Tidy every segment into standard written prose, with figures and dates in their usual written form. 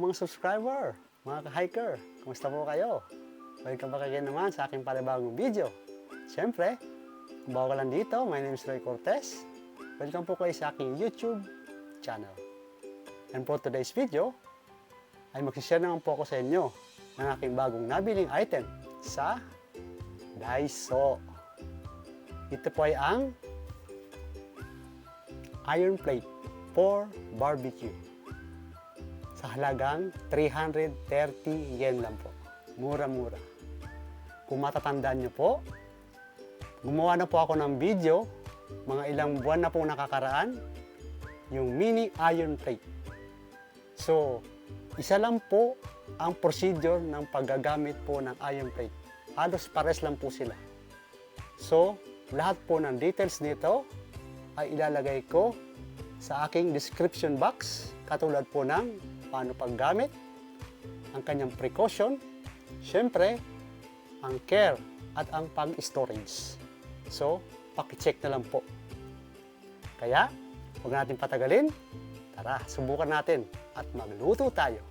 mga subscriber, mga ka-hiker, kumusta po kayo? Welcome back again naman sa aking panibagong video. Siyempre, kung bago ka lang dito, my name is Roy Cortez. Welcome po kayo sa aking YouTube channel. And for today's video, ay mag-share naman po ako sa inyo ng aking bagong nabiling item sa Daiso. Ito po ay ang iron plate for barbecue. Sa halagang 330 yen lang po. Mura-mura. Kung matatandaan nyo po, gumawa na po ako ng video, mga ilang buwan na po nakakaraan, yung mini iron plate. So, isa lang po ang procedure ng paggagamit po ng iron plate. Halos pares lang po sila. So, lahat po ng details nito ay ilalagay ko sa aking description box, katulad po ng paano paggamit, ang kanyang precaution, syempre, ang care at ang pag-storage. So, paki-check na lang po. Kaya, huwag natin patagalin. Tara, subukan natin at magluto tayo.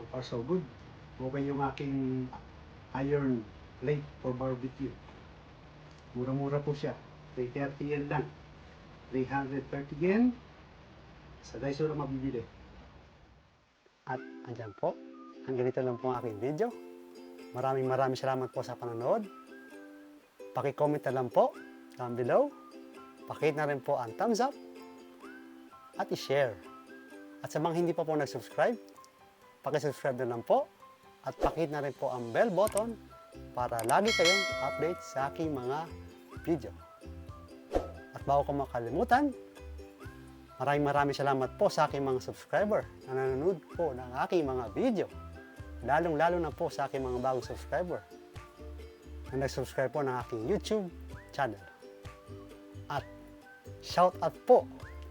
So far so good. Okay yung aking iron plate for barbecue. Mura-mura po siya. 330 yen lang. 330 yen. Sa Daiso na mabibili. At andyan po. Hanggang dito lang po ang aking video. Maraming salamat po sa panonood. Paki-comment na lang po down below. Pakihit na rin po ang thumbs up at i-share. At sa mga hindi pa po nag-subscribe, paki-subscribe na lang po at pakihit na rin po ang bell button para lagi kayong update sa aking mga video. At bago ko makalimutan, maraming salamat po sa aking mga subscriber na nanonood po ng aking mga video. Lalong-lalo na po sa aking mga bagong subscriber na nag-subscribe po ng aking YouTube channel. At shout out po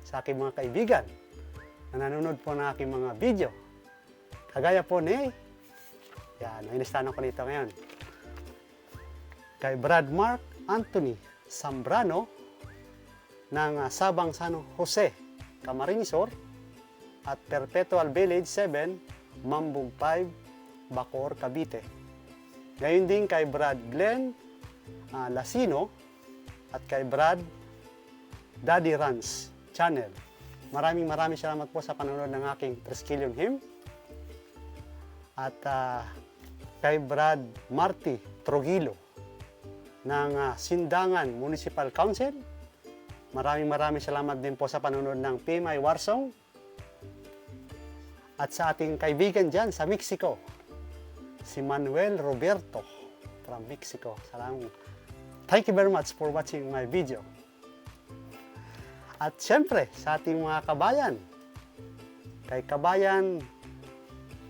sa aking mga kaibigan na nanonood po ng aking mga video. Kagaya po ni, yan, may listahan ko dito ngayon. Kay Brad Mark Anthony Zambrano ng Sabang San Jose, Camarines Sur, at Perpetual Village 7, Mambug 5, Bacoor, Cavite. Ngayon din kay Brad Glenn Lasino at kay Brad Daddy Runs channel. Maraming salamat po sa panonood ng aking Triskelion Hymn. At kay Brad Marty Trujillo ng Sindangan Municipal Council. Maraming salamat din po sa panonood ng PMI Warsong. At sa ating kaibigan dyan sa Mexico, si Manuel Roberto from Mexico. Salamat. Thank you very much for watching my video. At syempre, sa ating mga kabayan, kay kabayan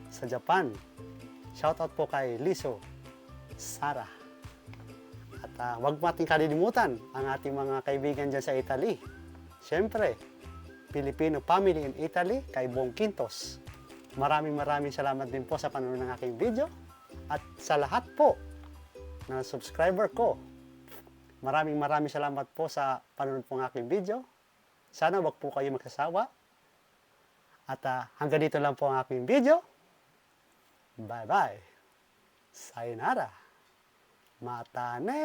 sa Japan, shoutout po kay Liso Sara. At wag nating kalilimutan ang ating mga kaibigan dyan sa Italy. Syempre, Filipino family in Italy, kay Bong Quintos. Maraming salamat din po sa panonood ng aking video. At sa lahat po na subscriber ko, maraming salamat po sa panonood po ng aking video. Sana wag po kayo magsasawa. At hanggang dito lang po ang aking video. Bye-bye. Sayonara. Matane.